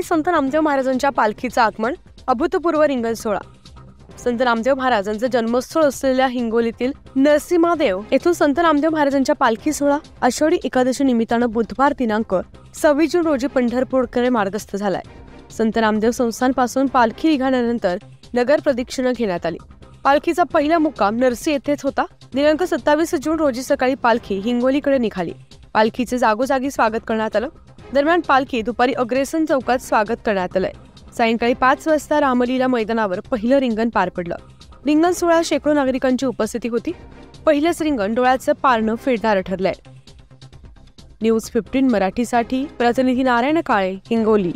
संत नामदेव महाराजांच्या पालखीचं आगमन, अभूतपूर्व रिंगण सोहळा। संत नामदेव महाराजांचं जन्मस्थळ असलेल्या हिंगोलीतील नरसिंहदेव येथून संत नामदेव महाराजांच्या पालखी सोहळा आषाढी एकादशी निमित्तानं बुधवार दिनांक 26 जून रोजी पंढरपूरकडे मार्गस्थ झालाय। संत नामदेव संस्थानपासून पालखी निघाल्यानंतर नगर प्रदक्षिणा घेण्यात आली। पालखीचा पहिला मुक्काम नरसी येथेच होता। दिनांक 27 जून रोजी सकाळी पालखी हिंगोलीकडे निघाली। पालखीचे जागोजागी स्वागत करण्यात आलं। दरम्यान पालखी दुपारी अग्रेसन चौकात स्वागत करण्यात आलंय। सायंकाळी 5 वाजता रामलीला मैदानावर पहिलं रिंगण पार पडलं। रिंगण सोहळ्यात शेकडो नागरिकांची उपस्थिती होती। पहिलंच रिंगण डोळ्याचं पारणं फेडणारं ठरलंय। न्यूज 15 मराठीसाठी प्रतिनिधी नारायण काळे, हिंगोली।